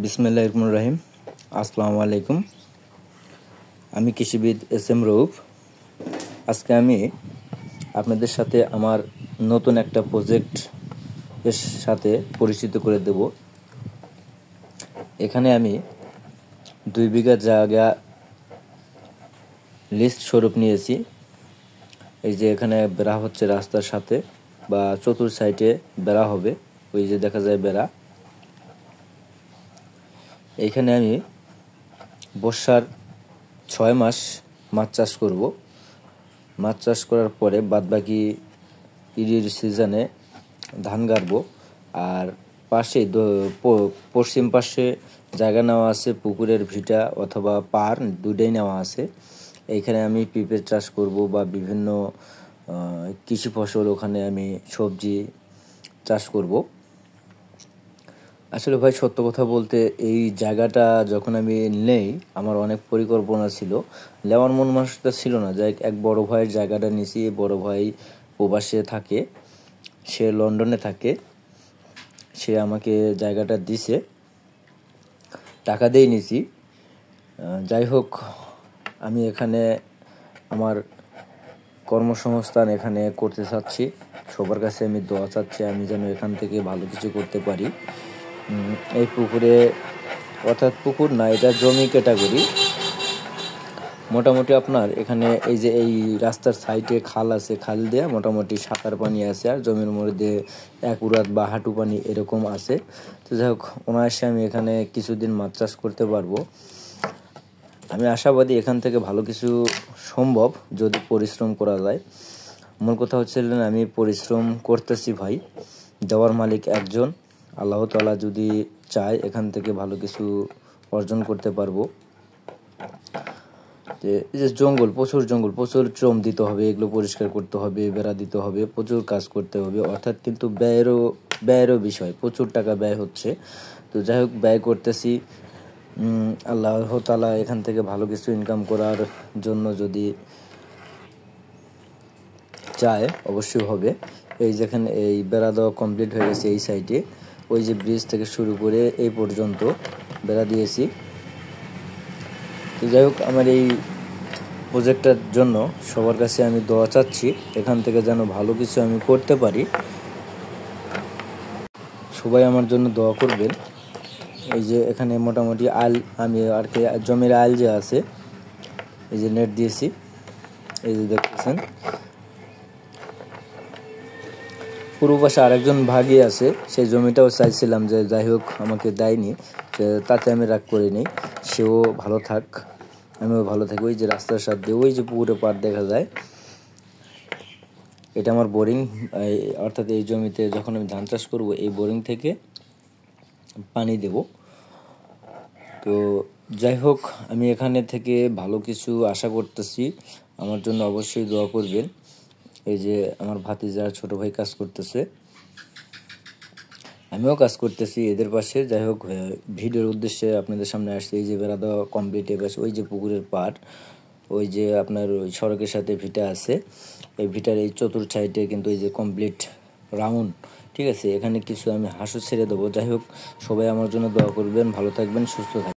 বিসমিল্লাহির রহমানির রহিম। আসসালামু আলাইকুম। আমি কৃষিবিদ এস.এম. রউফ। আজকে আমি আপনাদের সাথে আমার নতুন একটা প্রজেক্ট এর সাথে পরিচিত করে দেব। এখানে আমি 2 বিঘা জায়গা লিস্ট স্বরূপ নিয়েছি। এই যে এখানে বেড়া হচ্ছে রাস্তার সাথে বা চতুর সাইডে বেড়া হবে, ওই যে দেখা যায় বেড়া। এইখানে আমি বর্ষার 6 মাস মাছ চাষ করব। মাছ চাষ করার পরে বাদবাকি ইরির সিজনে ধান গাড়বো। আর পাশে পশ্চিম পাশে জায়গা নেওয়া আছে, পুকুরের ভিটা অথবা পার দুটাই নেওয়া আছে। এইখানে আমি পেঁপে চাষ করব বা বিভিন্ন কৃষি ফসল, ওখানে আমি সবজি চাষ করব। আসলে ভাই, সত্য কথা বলতে এই জায়গাটা যখন আমি নেই, আমার অনেক পরিকল্পনা ছিল, নেওয়ার মন মানসিকতা ছিল না। যাই এক বড় ভাইয়ের জায়গাটা নিয়েছি। বড় ভাই প্রবাসে থাকে, সে লন্ডনে থাকে। সে আমাকে জায়গাটা দিছে, টাকা দিয়ে নিয়েছি। যাই হোক, আমি এখানে আমার কর্মসংস্থান এখানে করতে চাচ্ছি। সবার কাছে আমি দোয়া চাচ্ছি আমি যেন এখান থেকে ভালো কিছু করতে পারি। এই পুকুরে, অর্থাৎ পুকুর না, এটা জমি ক্যাটাগরি। মোটামুটি আপনার এখানে এই যে এই রাস্তার সাইডে খাল আছে, খাল দিয়ে মোটামুটি সাঁতার পানি আছে, আর জমির মধ্যে 1 উরাত বা হাঁটু পানি এরকম আছে। তো যাই হোক, অনায়াসে আমি এখানে কিছুদিন মাছ চাষ করতে পারবো। আমি আশাবাদী এখান থেকে ভালো কিছু সম্ভব যদি পরিশ্রম করা যায়। মূল কথা হচ্ছে আমি পরিশ্রম করতেছি ভাই, দেওয়ার মালিক একজন। আল্লাহ তাআলা যদি চায় এখান থেকে ভালো কিছু অর্জন করতে পারবো। এই যে জঙ্গল, প্রচুর জঙ্গল, প্রচুর শ্রম দিতে হবে, এগুলো পরিষ্কার করতে হবে, বেড়া দিতে হবে, প্রচুর কাজ করতে হবে। অর্থাৎ কিন্তু ব্যয়েরও বিষয়, প্রচুর টাকা ব্যয় হচ্ছে। তো যাই হোক, ব্যয় করতেছি। আল্লাহ তাআলা এখান থেকে ভালো কিছু ইনকাম করার জন্য যদি চায় অবশ্যই হবে। এই যেখানে এই বেড়া দেওয়া কমপ্লিট হয়ে গেছে, এই সাইডে ওই যে ব্রিজ থেকে শুরু করে এই পর্যন্ত বেড়া দিয়েছি। তো যাই হোক, আমার এই প্রজেক্টটার জন্য সবার কাছে আমি দোয়া চাচ্ছি, এখান থেকে যেন ভালো কিছু আমি করতে পারি। সবাই আমার জন্য দোয়া করবেন। এই যে এখানে মোটামুটি আইল, আমি আর কি জমির আইল যে আছে, এই যে নেট দিয়েছি, এই যে দেখতেছেন। পূর্ব পাশে আরেকজন ভাগি আছে, সেই জমিটাও চাইছিলাম যে যাই হোক আমাকে দেয়নি, তাতে আমি রাগ করিনি। সেও ভালো থাক, আমিও ভালো থাকি। ওই যে রাস্তার সাথে ওই যে পুকুরে পাড় দেখা যায়, এটা আমার বোরিং। অর্থাৎ এই জমিতে যখন আমি ধান চাষ করব, এই বোরিং থেকে পানি দেব। তো যাই হোক, আমি এখানে থেকে ভালো কিছু আশা করতেছি। আমার জন্য অবশ্যই দোয়া করবেন। এই যে আমার ভাতিজা, ছোট ভাই কাজ করতেছে, আমিও কাজ করতেছি এদের পাশে। যাই হোক, ভিডিওর উদ্দেশ্যে আপনাদের সামনে আসছে। এই যে বেড়া দেওয়া কমপ্লিট, এবার ওই যে পুকুরের পাড়, ওই যে আপনার ওই সড়কের সাথে ভিটা আছে, এই ভিটার এই চতুর্থ সাইডে কিন্তু এই যে কমপ্লিট রাউন্ড, ঠিক আছে। এখানে কিছু আমি হাঁসও ছেড়ে দেবো। যাই হোক, সবাই আমার জন্য দোয়া করবেন, ভালো থাকবেন, সুস্থ থাকবেন।